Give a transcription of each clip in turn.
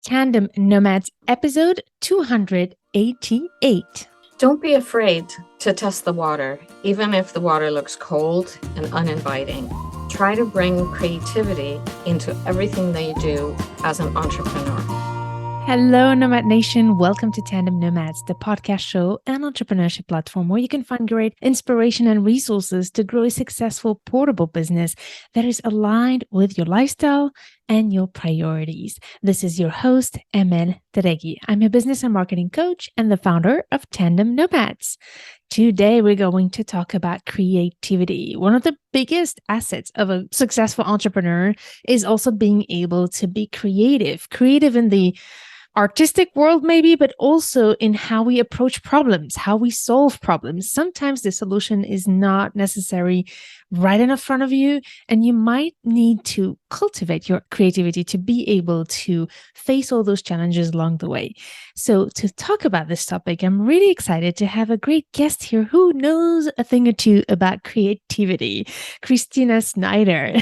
Tandem Nomads, episode 288. Don't be afraid to test the water, even if the water looks cold and uninviting. Try to bring creativity into everything that you do as an entrepreneur. Hello, Nomad Nation. Welcome to Tandem Nomads, the podcast show and entrepreneurship platform where you can find great inspiration and resources to grow a successful portable business that is aligned with your lifestyle and your priorities. This is your host, Emel Teregi. I'm a business and marketing coach and the founder of Tandem Nomads. Today, we're going to talk about creativity. One of the biggest assets of a successful entrepreneur is also being able to be creative in the artistic world maybe, but also in how we approach problems, how we solve problems. Sometimes the solution is not necessarily right in front of you, and you might need to cultivate your creativity to be able to face all those challenges along the way. So to talk about this topic, I'm really excited to have a great guest here who knows a thing or two about creativity, Kristina Snyder.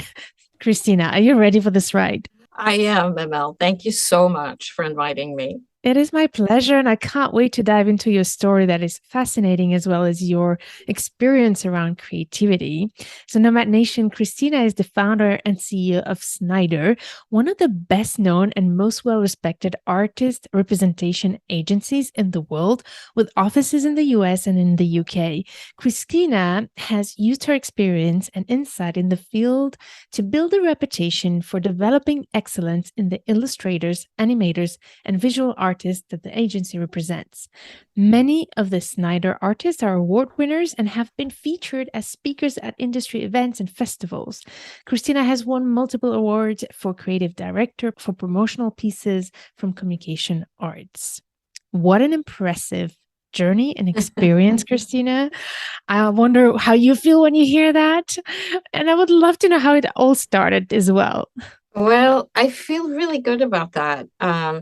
Kristina, are you ready for this ride? I am, Emel. Thank you so much for inviting me. It is my pleasure, and I can't wait to dive into your story that is fascinating, as well as your experience around creativity. So, Nomad Nation, Kristina is the founder and CEO of SNYDER, one of the best known and most well-respected artist representation agencies in the world, with offices in the US and in the UK. Kristina has used her experience and insight in the field to build a reputation for developing excellence in the illustrators, animators, and visual artists that the agency represents. Many of the SNYDER artists are award winners and have been featured as speakers at industry events and festivals. Kristina has won multiple awards for creative director for promotional pieces from communication arts. What an impressive journey and experience, Kristina. I wonder how you feel when you hear that. And I would love to know how it all started as well. Well, I feel really good about that.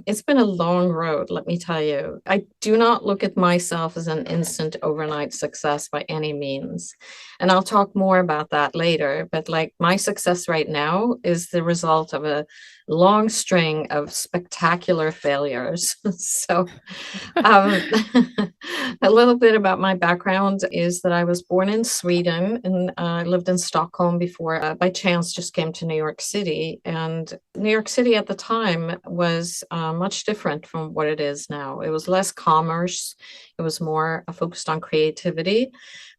It's been a long road, let me tell you. I do not look at myself as an instant overnight success by any means. And I'll talk more about that later. But like my success right now is the result of a long string of spectacular failures. So um, a little bit about my background is that I was born in Sweden and I lived in Stockholm before I, by chance, just came to New York City. And New York City at the time was much different from what it is now. It was less commerce. It was more focused on creativity.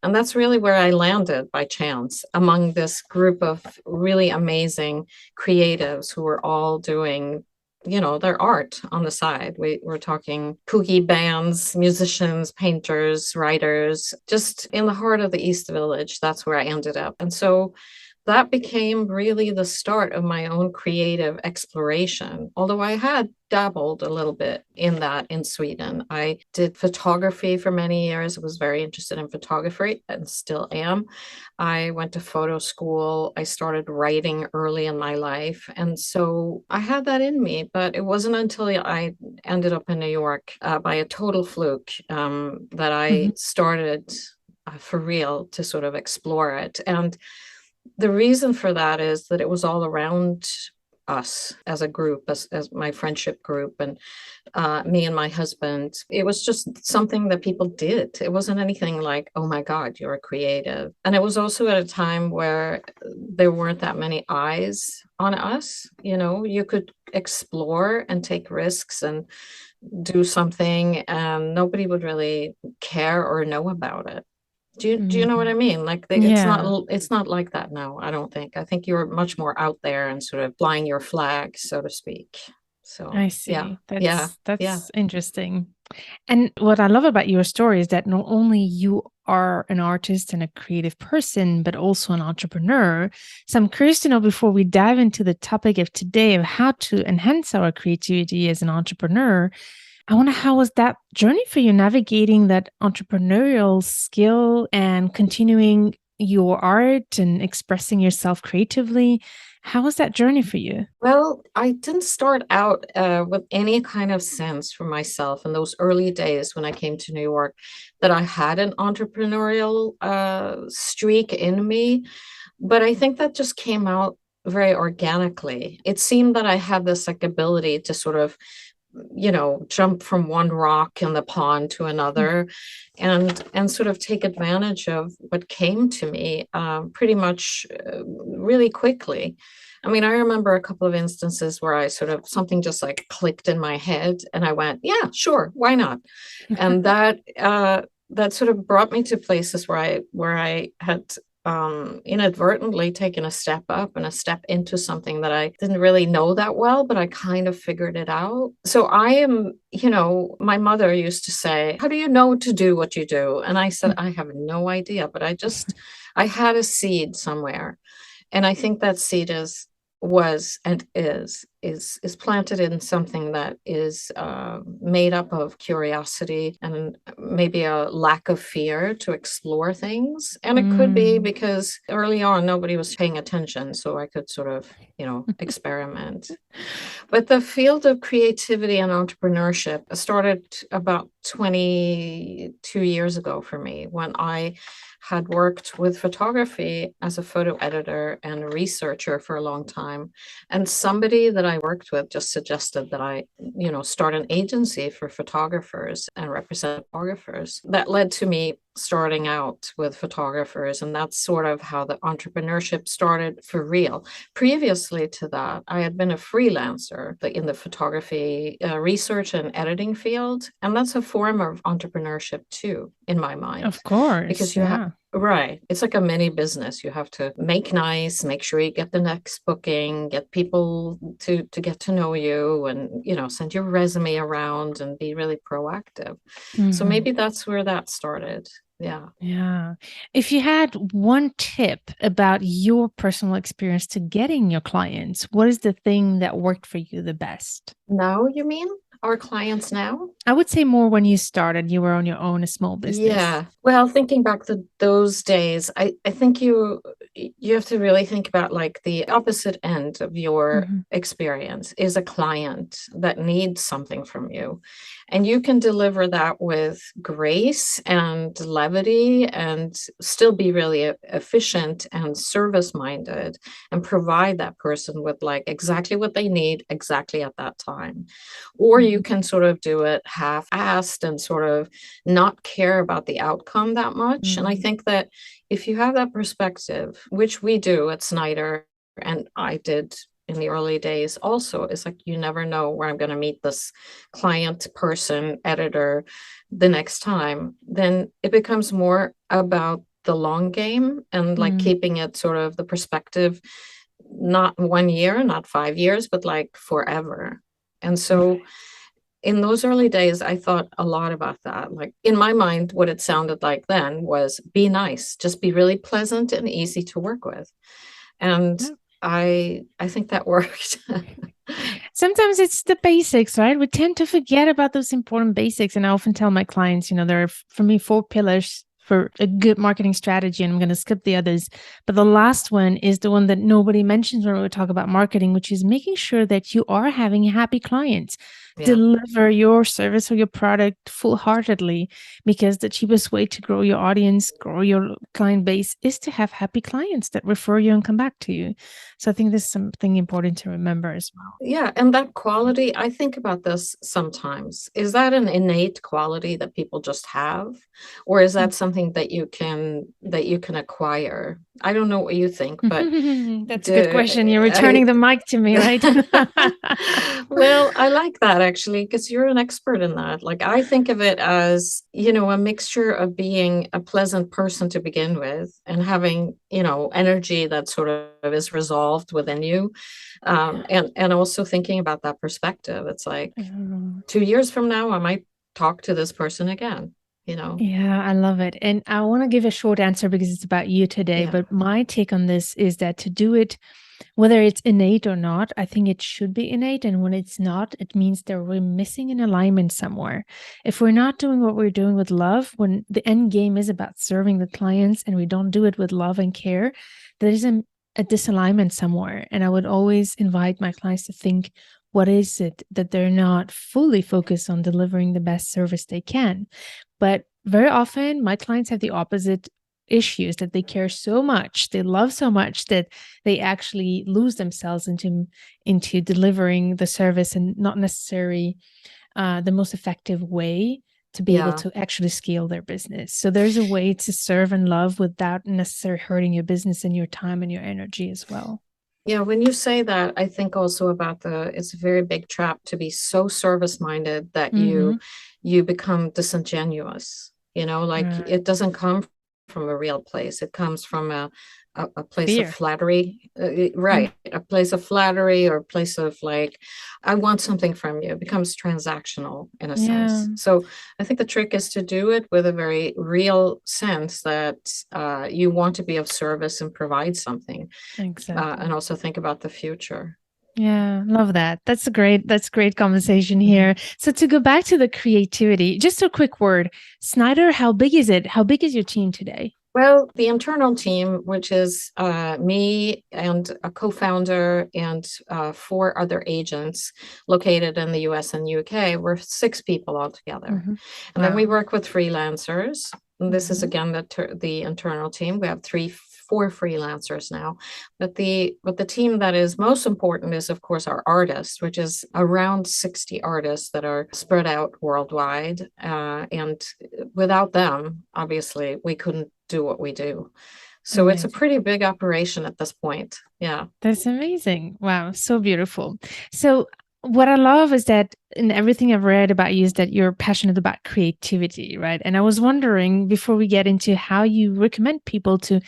And that's really where I landed by chance among this group of really amazing creatives who were all doing their art on the side. We're talking kooky bands, musicians, painters, writers, just in the heart of the East Village. That's where I ended up. And so that became really the start of my own creative exploration. Although I had dabbled a little bit in that in Sweden. I did photography for many years. I was very interested in photography and still am. I went to photo school. I started writing early in my life. And so I had that in me, but it wasn't until I ended up in New York by a total fluke that I started for real to sort of explore it. And the reason for that is that it was all around us as a group, as my friendship group, and me and my husband. It was just something that people did. It wasn't anything like, oh my God, you're a creative. And it was also at a time where there weren't that many eyes on us. You could explore and take risks and do something, and nobody would really care or know about it. Do you know what I mean? Like it's not like that now, I don't think. I think you're much more out there and sort of flying your flag, so to speak. So I see. yeah. That's interesting. And what I love about your story is that not only you are an artist and a creative person, but also an entrepreneur. So I'm curious to know, before we dive into the topic of today of how to enhance our creativity as an entrepreneur, I wonder, how was that journey for you, navigating that entrepreneurial skill and continuing your art and expressing yourself creatively? How was that journey for you? Well, I didn't start out with any kind of sense for myself in those early days when I came to New York that I had an entrepreneurial streak in me. But I think that just came out very organically. It seemed that I had this like ability to sort of, jump from one rock in the pond to another, and sort of take advantage of what came to me pretty much really quickly. I mean, I remember a couple of instances where I sort of something just like clicked in my head, and I went, "Yeah, sure, why not?" And that sort of brought me to places where I had inadvertently taken a step up and a step into something that I didn't really know that well, but I kind of figured it out. So I am, my mother used to say, "How do you know to do what you do?" And I said, "I have no idea, but I had a seed somewhere." And I think that seed was and is planted in something that is made up of curiosity and maybe a lack of fear to explore things. And it could be Mm. because early on nobody was paying attention, so I could sort of, experiment. But the field of creativity and entrepreneurship started about 22 years ago for me, when I had worked with photography as a photo editor and a researcher for a long time. And somebody that I worked with just suggested that I, start an agency for photographers and represent photographers. That led to me starting out with photographers. And that's sort of how the entrepreneurship started for real. Previously to that, I had been a freelancer in the photography research and editing field. And that's a form of entrepreneurship too, in my mind, Of course. because you have, Yeah. right. It's like a mini business. You have to make nice, make sure you get the next booking, get people to get to know you, and, send your resume around and be really proactive. So Mhm. maybe that's where that started. Yeah. Yeah. If you had one tip about your personal experience to getting your clients, what is the thing that worked for you the best? Now, you mean our clients now? I would say more when you started, you were on your own, a small business. Yeah. Well, thinking back to those days, I think you have to really think about like the opposite end of your Mhm. experience is a client that needs something from you. And you can deliver that with grace and levity and still be really efficient and service minded and provide that person with like exactly what they need exactly at that time. Or you Mhm. can sort of do it half-assed and sort of not care about the outcome that much. And I Mm. think that if you have that perspective, which we do at Snyder, and I did in the early days also, is like you never know where I'm going to meet this client, person, editor the next time, then it becomes more about the long game and like Mm. keeping it sort of the perspective, not 1 year, not 5 years, but like forever. And so Right. in those early days, I thought a lot about that. Like in my mind, what it sounded like then was be nice, just be really pleasant and easy to work with. And Yeah. I think that worked. Sometimes it's the basics, right? We tend to forget about those important basics. And I often tell my clients, there are, for me, 4 pillars for a good marketing strategy. And I'm going to skip the others. But the last one is the one that nobody mentions when we talk about marketing, which is making sure that you are having happy clients. Yeah. Deliver your service or your product full heartedly, because the cheapest way to grow your audience, grow your client base is to have happy clients that refer you and come back to you. So I think this is something important to remember as well. Yeah, and that quality, I think about this sometimes. Is that an innate quality that people just have? Or is that something that you can acquire? I don't know what you think, but That's a good do question. You're I returning the mic to me, right? Well, I like that actually, because you're an expert in that. Like, I think of it as, a mixture of being a pleasant person to begin with and having, energy that sort of is resolved within you. And also thinking about that perspective. It's like Yeah. 2 years from now, I might talk to this person again, you know? Yeah, I love it. And I want to give a short answer because it's about you today. Yeah. But my take on this is that to do it, whether it's innate or not, I think it should be innate. And when it's not, it means that we're missing an alignment somewhere. If we're not doing what we're doing with love, when the end game is about serving the clients and we don't do it with love and care, there is a disalignment somewhere. And I would always invite my clients to think, what is it that they're not fully focused on delivering the best service they can? But very often, my clients have the opposite issues, that they care so much, they love so much, that they actually lose themselves into delivering the service, and not necessarily the most effective way to be able Yeah. to actually scale their business. So there's a way to serve and love without necessarily hurting your business and your time and your energy as well. Yeah, when you say that, I think also about it's a very big trap to be so service minded that Mm-hmm. you become disingenuous. Like Right. it doesn't come from a real place. It comes from a place of Fear. flattery, Mm. right? A place of flattery, or a place of like, I want something from you. It becomes transactional in a Yeah, sense. So I think the trick is to do it with a very real sense that you want to be of service and provide something, and exactly. also think about the future. Yeah, love that. That's great conversation here. So to go back to the creativity, just a quick word. Snyder, how big is it? How big is your team today? Well, the internal team, which is me and a co-founder and four other agents located in the US and UK, we're 6 people altogether. Hmm. And then we Wow. work with freelancers. And this is Hmm. again the internal team. We have 4 freelancers now. But the team that is most important is, of course, our artists, which is around 60 artists that are spread out worldwide. And without them, obviously, we couldn't do what we do. So it's a Amazing. pretty big operation at this point. Yeah. That's amazing. Wow, so beautiful. So what I love is that in everything I've read about you is that you're passionate about creativity, right? And I was wondering, before we get into how you recommend people to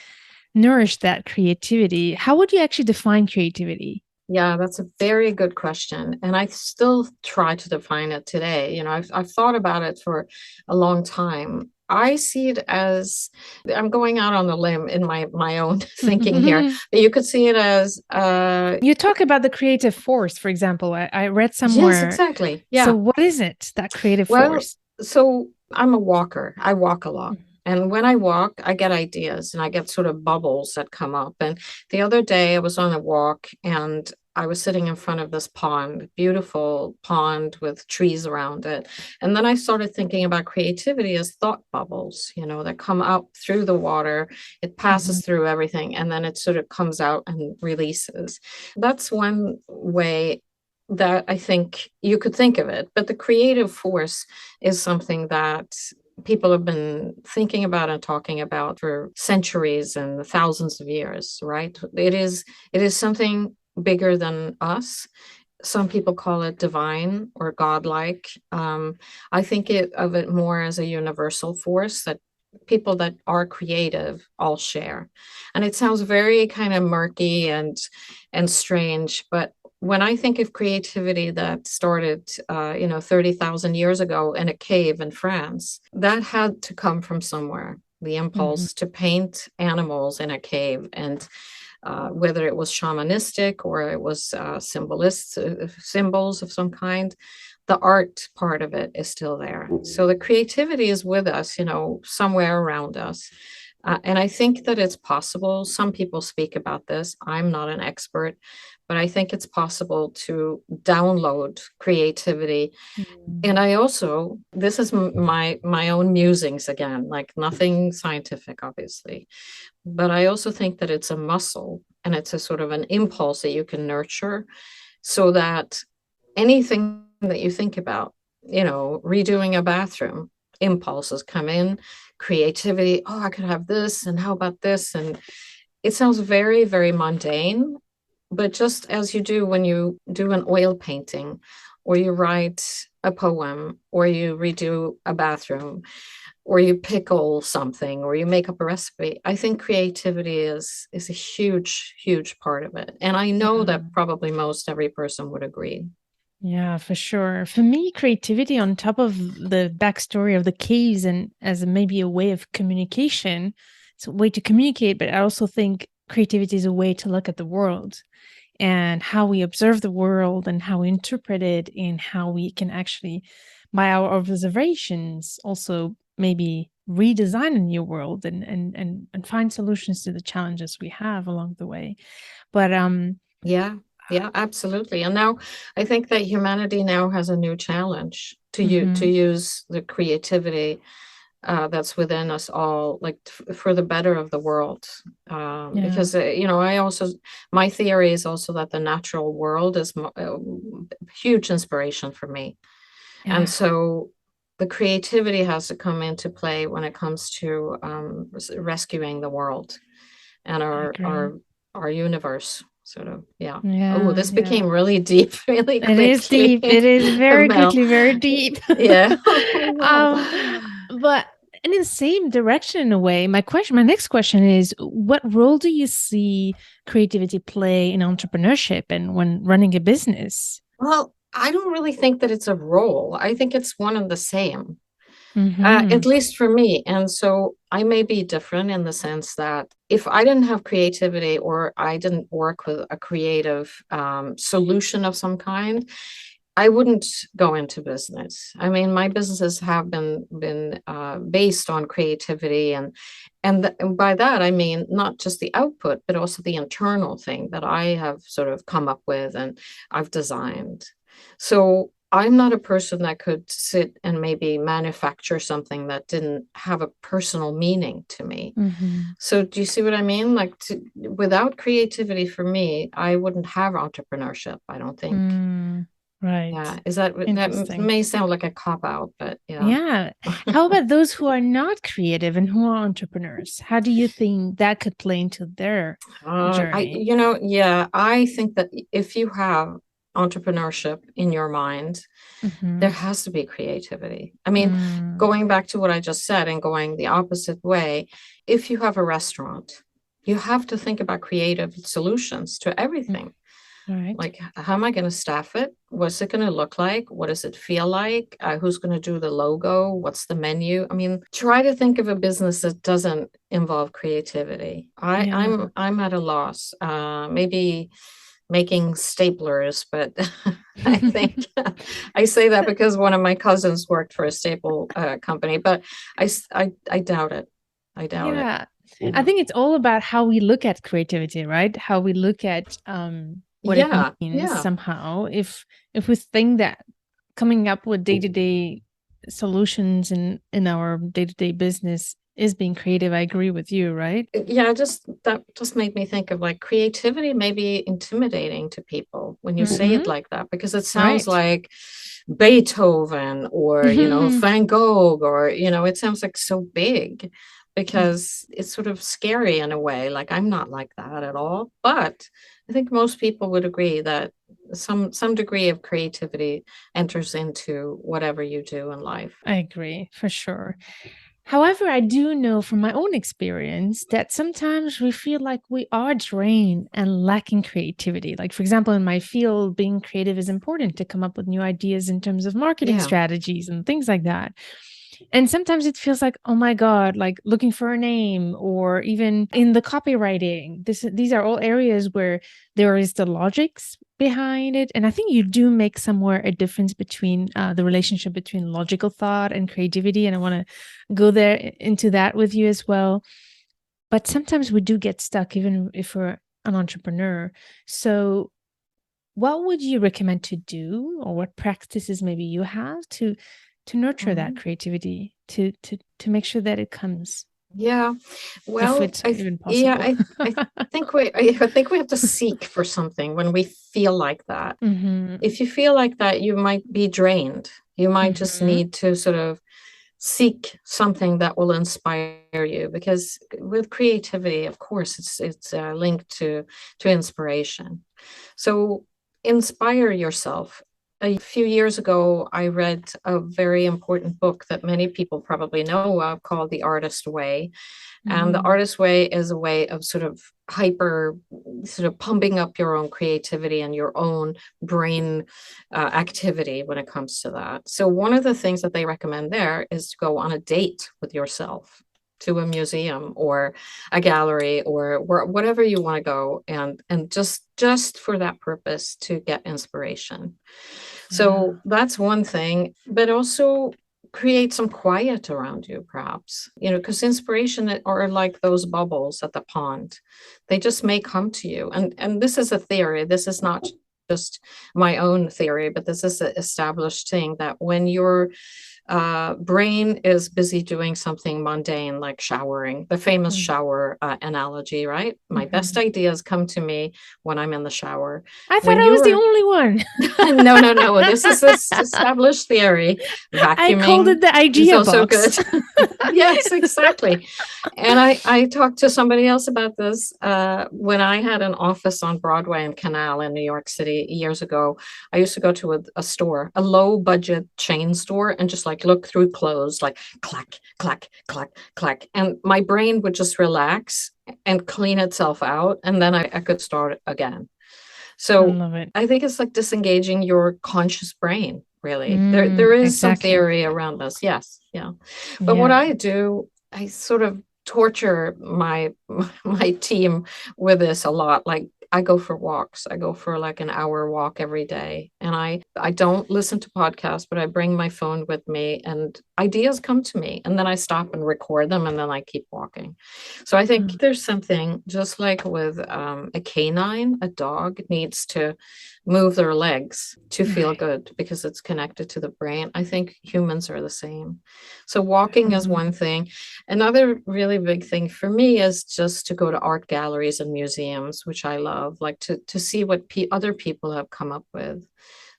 nourish that creativity, how would you actually define creativity? Yeah, that's a very good question. And I still try to define it today. I've thought about it for a long time. I see it as, I'm going out on a limb in my own thinking here, but you could see it as You talk about the creative force, for example. I read yes, somewhere. exactly. So Yeah. what is it, that creative Well, force? so I'm a walker. I walk a lot. Mhm. And when I walk, I get ideas and I get sort of bubbles that come up. And the other day I was on a walk and I was sitting in front of this pond, beautiful pond with trees around it. And then I started thinking about creativity as thought bubbles, that come up through the water. It Mhm. passes through everything and then it sort of comes out and releases. That's one way that I think you could think of it. But the creative force is something that people have been thinking about and talking about for centuries and thousands of years, right? It is something bigger than us. Some people call it divine or godlike. I think of it more as a universal force that people that are creative all share. And it sounds very kind of murky and strange, but when I think of creativity that started, 30,000 years ago in a cave in France, that had to come from somewhere. The Mhm. impulse to paint animals in a cave, and whether it was shamanistic or it was symbols of some kind, the art part of it is still there. So the creativity is with us, somewhere around us. And I think that it's possible. Some people speak about this. I'm not an expert, but I think it's possible to download creativity. And Mm. I also, this is my own musings again, like nothing scientific, obviously, but I also think that it's a muscle and it's a sort of an impulse that you can nurture so that anything that you think about, redoing a bathroom, impulses come in, creativity. Oh, I could have this, and how about this? And it sounds very, very mundane, but just as you do when you do an oil painting, or you write a poem, or you redo a bathroom, or you pickle something, or you make up a recipe, I think creativity is a huge, huge part of it. And I know Yeah. that probably most every person would agree. Yeah, for sure. For me, creativity on top of the backstory of the caves and as maybe a way of communication, it's a way to communicate, but I also think creativity is a way to look at the world and how we observe the world and how we interpret it and how we can actually, by our observations, also maybe redesign a new world and find solutions to the challenges we have along the way. But Yeah, yeah, absolutely. And now I think that humanity now has a new challenge to mhm, use the creativity that's within us all, like for the better of the world. Yeah. Because, my theory is also that the natural world is huge inspiration for me. And Yeah. so the creativity has to come into play when it comes to rescuing the world and I agree. our universe, sort of. Yeah. Oh, Yeah. this Yeah. became really deep really It is quickly. deep. It is very Mel. quickly, very deep. Yeah. Oh, um, no. but in the same direction, in a way, my next question is, what role do you see creativity play in entrepreneurship and when running a business? Well, I don't really think that it's a role. I think it's one and the same, Mm-hmm. at least for me. And so I may be different in the sense that if I didn't have creativity or I didn't work with a creative solution of some kind, I wouldn't go into business. I mean, my businesses have been based on creativity, and by that I mean not just the output, but also the internal thing that I have sort of come up with and I've designed. So I'm not a person that could sit and maybe manufacture something that didn't have a personal meaning to me. Mm-hmm. So do you see what I mean? Like without creativity for me, I wouldn't have entrepreneurship, I don't think. Mm, Yeah, right. is that Interesting. may sound like a cop out, but yeah. Yeah. How about those who are not creative and who are entrepreneurs? How do you think that could play into their journey? Yeah, I think that if you have entrepreneurship in your mind, Mm-hmm. there has to be creativity. I mean, Mm, going back to what I just said and going the opposite way, if you have a restaurant, you have to think about creative solutions to mm, everything. all right. Like, how am I going to staff it? What's it going to look like? What does it feel like? Who's going to do the logo? What's the menu? I mean, try to think of a business that doesn't involve creativity. Yeah. I'm at a loss. Maybe making staplers, but I think I say that because one of my cousins worked for a staple company, but I doubt it. I doubt it. Yeah. I think it's all about how we look at creativity, right? How we look at what it Yeah, means yeah. somehow. If we think that coming up with day-to-day solutions in our day-to-day business is being creative, I agree with you, right? Yeah, just that just made me think of like creativity may be intimidating to people when you say it Mm-hmm. like that, because it sounds Right. like Beethoven or, Van Gogh, or, it sounds like so big because it's sort of scary in a way. Like I'm not like that at all. But I think most people would agree that some degree of creativity enters into whatever you do in life. I agree for sure. However, I do know from my own experience that sometimes we feel like we are drained and lacking creativity. Like, for example, in my field, being creative is important to come up with new ideas in terms of marketing Yeah. strategies and things like that. And sometimes it feels like, oh my God, like looking for a name or even in the copywriting. These are all areas where there is the logics behind it. And I think you do make somewhere a difference between the relationship between logical thought and creativity. And I want to go there into that with you as well. But sometimes we do get stuck, even if we're an entrepreneur. So what would you recommend to do, or what practices maybe you have to nurture that Mhm. creativity, to make sure that it comes, Yeah. if Well, it's even yeah, possible? I think we have to seek for something when we feel like that. Mm-hmm. If you feel like that, you might be drained. You might just Mm-hmm. need to sort of seek something that will inspire you, because with creativity, of course, it's linked to inspiration. So inspire yourself. A few years ago, I read a very important book that many people probably know of called The Artist Way. And the Mm-hmm. artist way is a way of sort of pumping up your own creativity and your own brain activity when it comes to that. So one of the things that they recommend there is to go on a date with yourself to a museum or a gallery or whatever you want to go, and just for that purpose to get inspiration. Yeah, So that's one thing, but also create some quiet around you, perhaps, because inspiration are like those bubbles at the pond. They just may come to you. And this is a theory. This is not just my own theory, but this is an established thing that when your brain is busy doing something mundane like showering, the famous Mm. shower analogy, right? My best ideas come to me when I'm in the shower. I thought When I was the you're only one. no, this is this established theory. I called Vacuuming it the is idea also box. good. Yes, exactly. And I talked to somebody else about this when I had an office on Broadway and Canal in New York City years ago. I used to go to a store, a low budget chain store, and just like look through clothes, like clack, clack, clack, clack. And my brain would just relax and clean itself out. And then I could start again. I So love it. I think it's like disengaging your conscious brain, really. There is some Exactly. theory around this. Yes. Yeah. But what Yeah. I do, I sort of torture my my team with this a lot. Like I go for walks. I go for like an hour walk every day. And I don't listen to podcasts, but I bring my phone with me and ideas come to me. And then I stop and record them and then I keep walking. So I think Mm. there's something just like with a canine, a dog needs to move their legs to feel Right. good because it's connected to the brain. I think humans are the same. So walking is Mhm. one thing. Another really big thing for me is just to go to art galleries and museums, which I love, like to see what other people have come up with.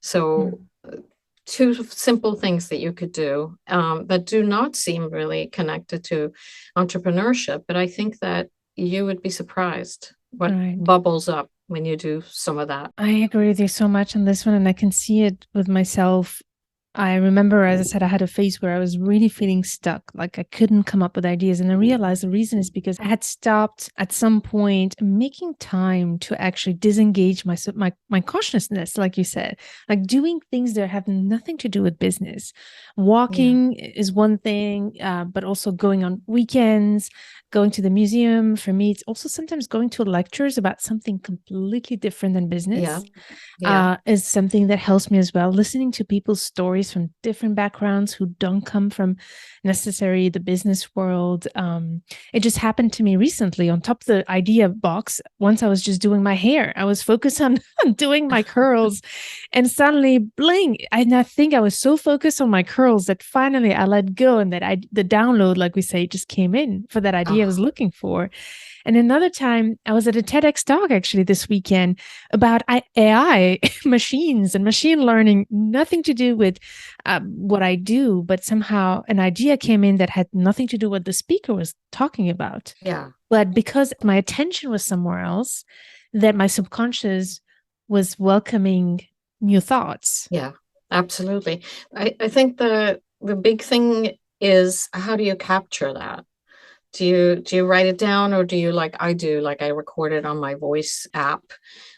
So Mm. two simple things that you could do that do not seem really connected to entrepreneurship, but I think that you would be surprised what Right. bubbles up when you do some of that. I agree with you so much on this one, and I can see it with myself. I remember, as I said, I had a phase where I was really feeling stuck, like I couldn't come up with ideas. And I realized the reason is because I had stopped at some point making time to actually disengage my consciousness, like you said, like doing things that have nothing to do with business. Yeah. Walking is one thing, but also going on weekends, going to the museum. For me, it's also sometimes going to lectures about something completely different than Yeah. business Yeah. is something that helps me as well. Listening to people's stories from different backgrounds who don't come from necessarily the business world. It just happened to me recently on top of the idea box. Once I was just doing my hair, I was focused on, on doing my curls, and suddenly, bling! I think I was so focused on my curls that finally I let go, and that the download, like we say, just came in for that idea I was Oh, looking for. And another time, I was at a TEDx talk actually this weekend about AI, machines, and machine learning, nothing to do with what I do, but somehow an idea came in that had nothing to do with what the speaker was talking about. yeah. But because my attention was somewhere else, that my subconscious was welcoming new thoughts. Yeah. Absolutely. I think the big thing is how do you capture that? Do you write it down or do you like I do, like I record it on my voice app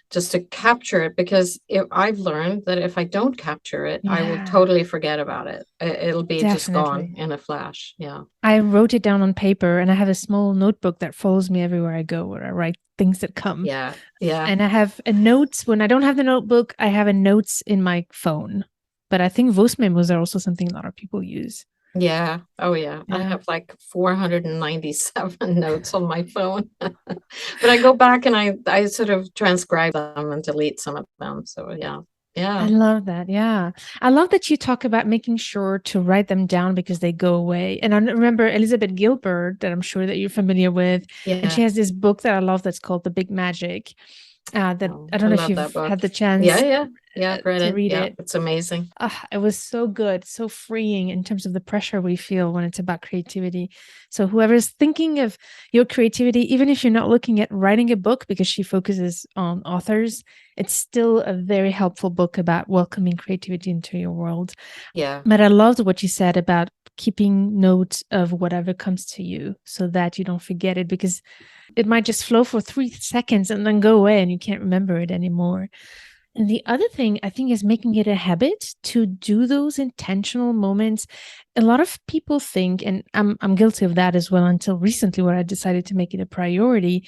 just to capture it? Because if I've learned that if I don't capture it, I will Yeah, totally forget about it. It'll be just gone definitely. in a flash. Yeah. I wrote it down on paper, and I have a small notebook that follows me everywhere I go, where I write things that come. Yeah. Yeah. And I have a notes when I don't have the notebook, I have a notes in my phone. But I think voice memos are also something a lot of people use. Yeah. Oh yeah. I Yeah. have like 497 notes on my phone. But I go back and I sort of transcribe them and delete some of them. So yeah. I Yeah. love that. Yeah. I love that you talk about making sure to write them down because they go away. And I remember Elizabeth Gilbert, that I'm sure that you're familiar with. And she Yeah. has this book that I love that's called The Big Magic. That Oh, I I don't know if love that you've book. had the Yeah, chance yeah. Yeah, I've read to it. read Yeah, it. it's amazing. It was so good, so freeing in terms of the pressure we feel when it's about creativity. So whoever's thinking of your creativity, even if you're not looking at writing a book, because she focuses on authors, it's still a very helpful book about welcoming creativity into your world. Yeah. But I loved what you said about keeping notes of whatever comes to you so that you don't forget it, because it might just flow for 3 seconds and then go away and you can't remember it anymore. And the other thing I think is making it a habit to do those intentional moments. A lot of people think, and I'm guilty of that as well until recently, where I decided to make it a priority.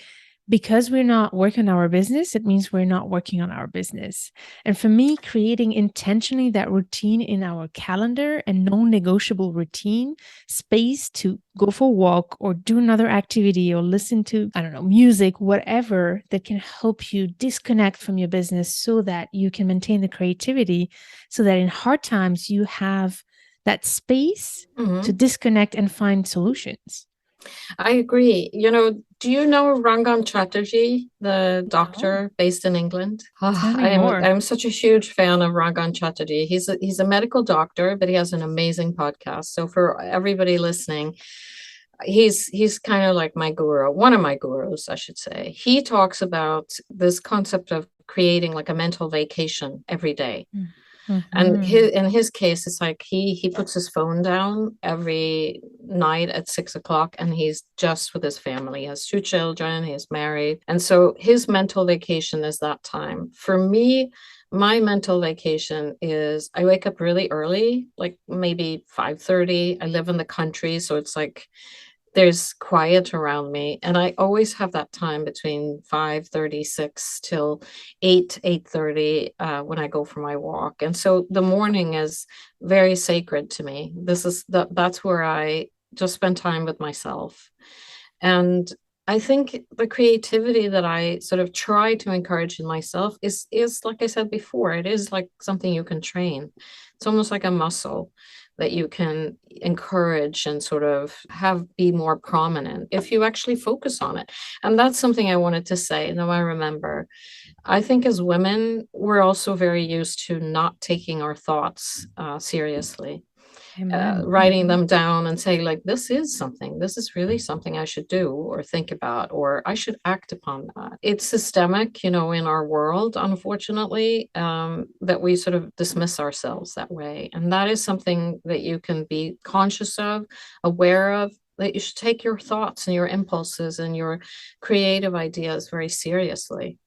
because we're not working on our business, it means we're not working on our business. And for me, creating intentionally that routine in our calendar and non-negotiable routine space to go for a walk or do another activity or listen to, I don't know, music, whatever that can help you disconnect from your business so that you can maintain the creativity, so that in hard times you have that space to disconnect and find solutions. I agree. Do you know Rangan Chatterjee, the No. doctor based in England? Tell me more. I'm such a huge fan of Rangan Chatterjee. He's a medical doctor, but he has an amazing podcast. So for everybody listening, he's kind of like my guru, one of my gurus, I should say. He talks about this concept of creating like a mental vacation every day. And in his case, it's like he puts his phone down every night at 6 o'clock, and he's just with his family. He has 2 children, he's married. And so his mental vacation is that time. For me, my mental vacation is I wake up really early, like maybe 5:30. I live in the country, so it's like there's quiet around me, and I always have that time between 5:36 till 8:30 when I go for my walk. And so the morning is very sacred to me. That's where I just spend time with myself. And I think the creativity that I sort of try to encourage in myself is like I said before, it is like something you can train. It's almost like a muscle that you can encourage and sort of have be more prominent if you actually focus on it. And that's something I wanted to say. Now I remember, I think as women, we're also very used to not taking our thoughts seriously. Writing them down and say, like, this is really something I should do or think about, or I should act upon that. It's systemic, in our world, unfortunately, that we sort of dismiss ourselves that way. And that is something that you can be conscious of, aware of, that you should take your thoughts and your impulses and your creative ideas very seriously.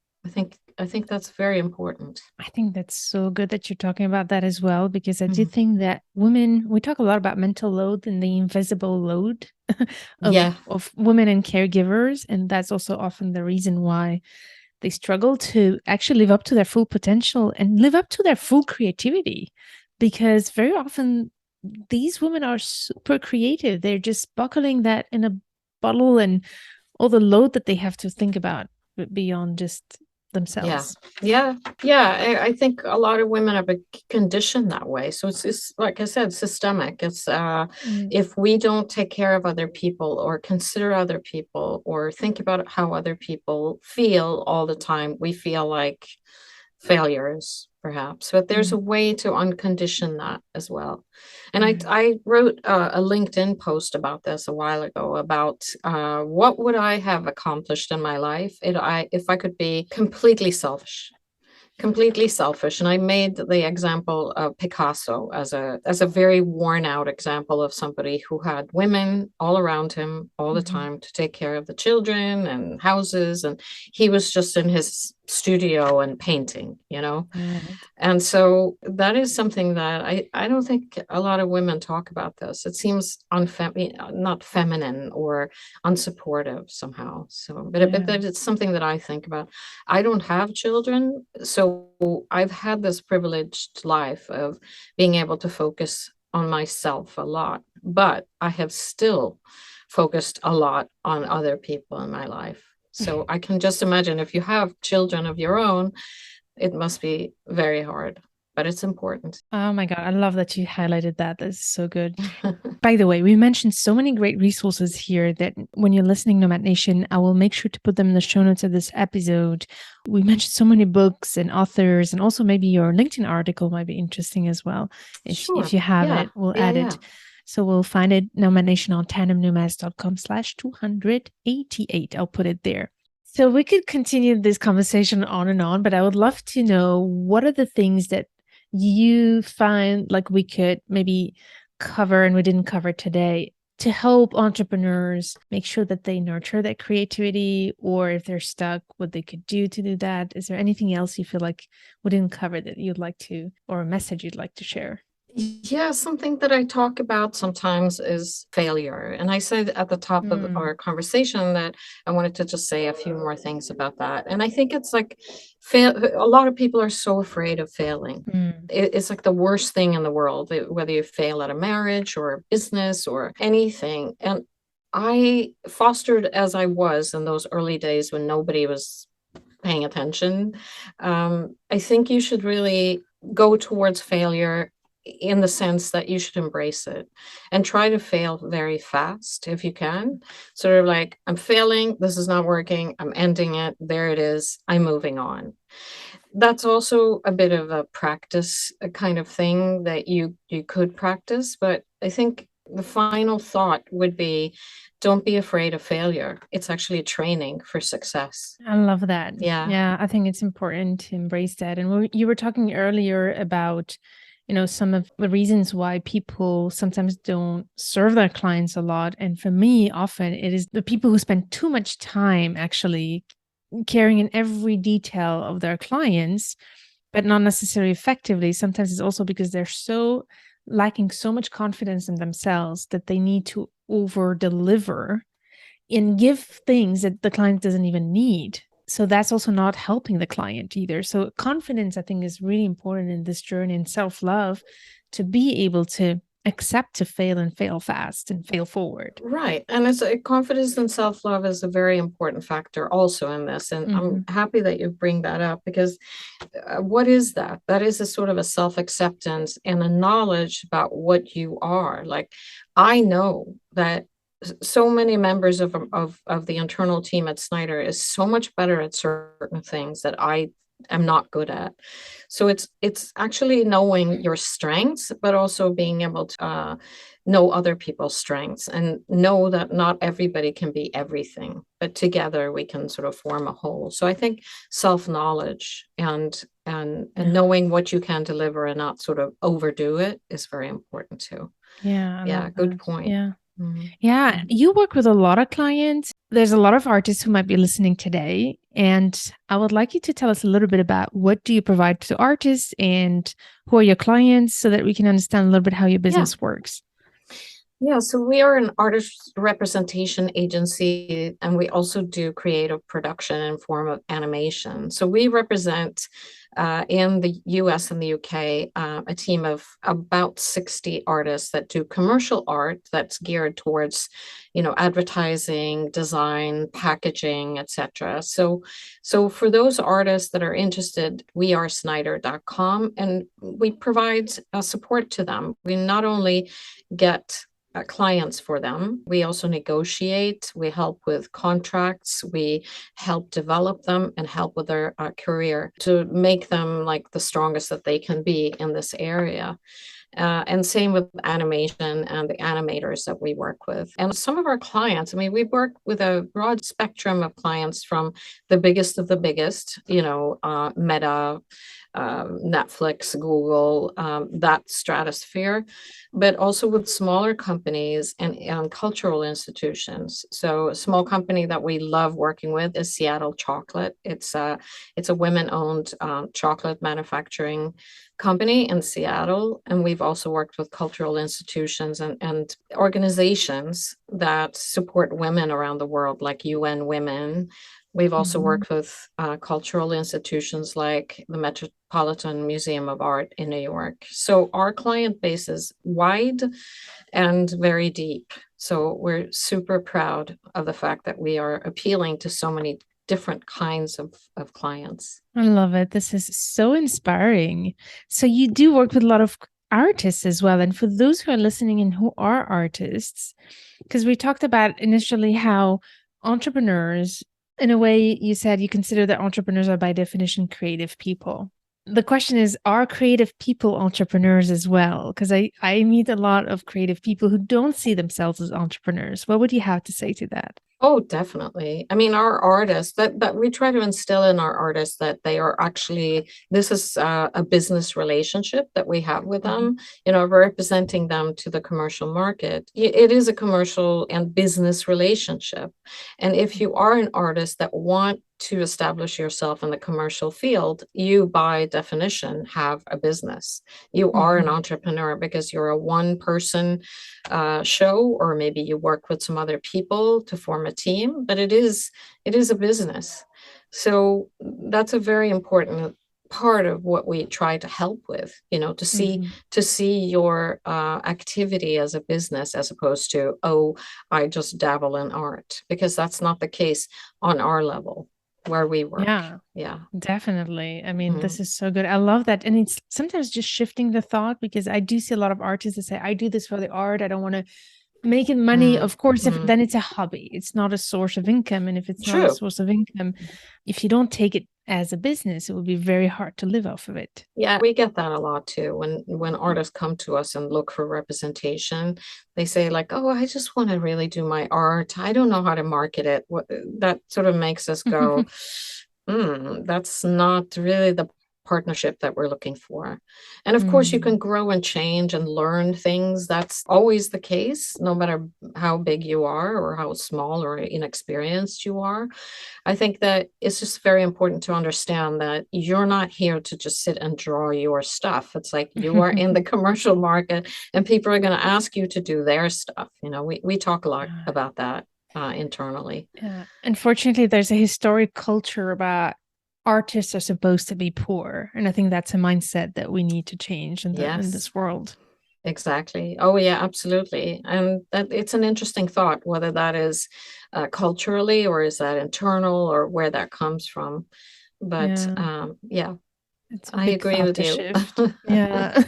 I think that's very important. I think that's so good that you're talking about that as well, because I do think that women, we talk a lot about mental load and the invisible load of women and caregivers. And that's also often the reason why they struggle to actually live up to their full potential and live up to their full creativity. Because very often these women are super creative. They're just buckling that in a bottle and all the load that they have to think about beyond just themselves. Yeah. I think a lot of women are conditioned that way. So it's like I said, systemic. It's if we don't take care of other people or consider other people or think about how other people feel all the time, we feel like failures, perhaps. But there's a way to uncondition that as well. And I wrote a LinkedIn post about this a while ago about what would I have accomplished in my life if I could be completely selfish. And I made the example of Picasso as a very worn out example of somebody who had women all around him all the time to take care of the children and houses, and he was just in his studio and painting. Right. And so that is something that I don't think a lot of women talk about. This, it seems not feminine or unsupportive somehow. So but it's something that I think about. I don't have children, so I've had this privileged life of being able to focus on myself a lot, but I have still focused a lot on other people in my life. So I can just imagine if you have children of your own, it must be very hard, but it's important. Oh my God, I love that you highlighted that. That's so good. By the way, we mentioned so many great resources here that when you're listening, Nomad Nation, I will make sure to put them in the show notes of this episode. We mentioned so many books and authors, and also maybe your LinkedIn article might be interesting as well. If you have it, we'll add it. So we'll find it, Nomad Nation, on tandemnomads.com/288. I'll put it there. So we could continue this conversation on and on, but I would love to know, what are the things that you find like we could maybe cover and we didn't cover today to help entrepreneurs make sure that they nurture that creativity, or if they're stuck, what they could do to do that? Is there anything else you feel like we didn't cover that you'd like to, or a message you'd like to share? Yeah, something that I talk about sometimes is failure. And I said at the top of Mm, our conversation that I wanted to just say a few more things about that. And I think it's like fail a lot of people are so afraid of failing. mm, It's like the worst thing in the world, whether you fail at a marriage or a business or anything. And I fostered as I was in those early days when nobody was paying attention. I think you should really go towards failure in the sense that you should embrace it and try to fail very fast if you can. Sort of like, I'm failing, this is not working, I'm ending it, there it is, I'm moving on. That's also a bit of a practice a kind of thing that you could practice, but I think the final thought would be don't be afraid of failure. It's actually a training for success. I love that. Yeah. Yeah, I think it's important to embrace that. And you were talking earlier about, some of the reasons why people sometimes don't serve their clients a lot. And for me, often it is the people who spend too much time actually caring in every detail of their clients, but not necessarily effectively. Sometimes it's also because they're so lacking so much confidence in themselves that they need to over deliver and give things that the client doesn't even need. So that's also not helping the client either. So confidence, I think, is really important in this journey, and self-love, to be able to accept to fail and fail fast and fail forward. Right. And it's confidence and self-love is a very important factor also in this. And I'm Hmm. happy that you bring that up because what is that? That is a sort of a self-acceptance and a knowledge about what you are. Like, I know that so many members of the internal team at Snyder is so much better at certain things that I am not good at. So it's actually knowing your strengths, but also being able to know other people's strengths and know that not everybody can be everything, but together we can sort of form a whole. So I think self-knowledge and Yeah. knowing what you can deliver and not sort of overdo it is very important too. Yeah, I love Yeah, good that. point. Yeah. Mhm. Yeah, Mhm. you work with a lot of clients. There's a lot of artists who might be listening today, and I would like you to tell us a little bit about what do you provide to artists and who are your clients so that we can understand a little bit how your Yeah. business works. Yeah, so we are an artist representation agency, and we also do creative production in form of animation. So we represent in the US and the UK a team of about 60 artists that do commercial art that's geared towards, advertising, design, packaging, etc. So for those artists that are interested, we are snyder.com, and we provide support to them. We not only get clients for them. We also negotiate, we help with contracts, we help develop them and help with their career to make them like the strongest that they can be in this area. And same with animation and the animators that we work with. And some of our clients, I mean, we work with a broad spectrum of clients from the biggest of the biggest, Meta, Netflix, Google, that stratosphere, but also with smaller companies and cultural institutions. So a small company that we love working with is Seattle Chocolate. It's a women-owned chocolate manufacturing company in Seattle. And we've also worked with cultural institutions and organizations that support women around the world, like UN Women. We've also Mhm. worked with cultural institutions like the Metropolitan Museum of Art in New York. So our client base is wide and very deep. So we're super proud of the fact that we are appealing to so many different kinds of clients. I love it. This is so inspiring. So you do work with a lot of artists as well. And for those who are listening and who are artists, because we talked about initially how entrepreneurs, in a way, you said you consider that entrepreneurs are by definition creative people. The question is, are creative people entrepreneurs as well? Because I meet a lot of creative people who don't see themselves as entrepreneurs. What would you have to say to that? Oh, definitely. I mean, our artists that we try to instill in our artists that they are actually this is a business relationship that we have with Mhm. them. Representing them to the commercial market. It is a commercial and business relationship, and if you are an artist that want to establish yourself in the commercial field, you by definition have a business. You are an entrepreneur because you're a one-person show, or maybe you work with some other people to form a team, but it is a business. So that's a very important part of what we try to help with, to see your activity as a business, as opposed to, oh, I just dabble in art, because that's not the case on our level where we work. Yeah, definitely. I mean, this Mhm. is so good. I love that. And it's sometimes just shifting the thought, because I do see a lot of artists that say, I do this for the art. I don't want to make it money. Of course, if then it's a hobby, it's not a source of income. And if it's not a True. source of income, if you don't take it as a business, it will be very hard to live off of it. Yeah, we get that a lot too. When artists come to us and look for representation, they say like, "Oh, I just want to really do my art. I don't know how to market it." That sort of makes us go, that's not really the partnership that we're looking for. And of course, you can grow and change and learn things. That's always the case, no matter how big you are or how small or inexperienced you are. I think that it's just very important to understand that you're not here to just sit and draw your stuff. It's like you are in the commercial market and people are going to ask you to do their stuff. We talk a lot about that internally. Yeah. Unfortunately, there's a historic culture about artists are supposed to be poor. And I think that's a mindset that we need to change in this world. Exactly. Oh, yeah, absolutely. And that it's an interesting thought, whether that is culturally, or is that internal, or where that comes from. But yeah, it's a I big agree thought with to you. shift. Yeah.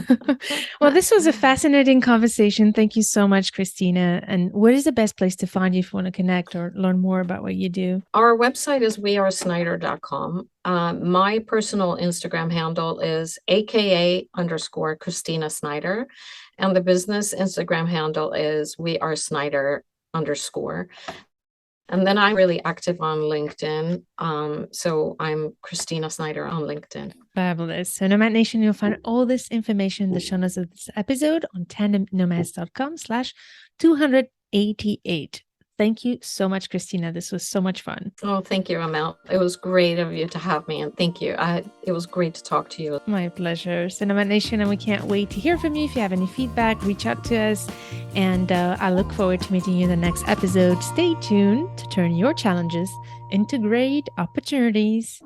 Well, this was a fascinating conversation. Thank you so much, Kristina. And where is the best place to find you if you want to connect or learn more about what you do? Our website is wearesnyder.com. My personal Instagram handle is AKA_Kristina Snyder. And the business Instagram handle is wearesnyder_. And then I'm really active on LinkedIn. So I'm Kristina Snyder on LinkedIn. Fabulous. So Nomad Nation, you'll find all this information in the show notes of this episode on tandemnomads.com/288. Thank you so much, Kristina. This was so much fun. Oh, thank you, Amel. It was great of you to have me, and thank you. It was great to talk to you. My pleasure. So Nomad Nation, and we can't wait to hear from you. If you have any feedback, reach out to us. And I look forward to meeting you in the next episode. Stay tuned to turn your challenges into great opportunities.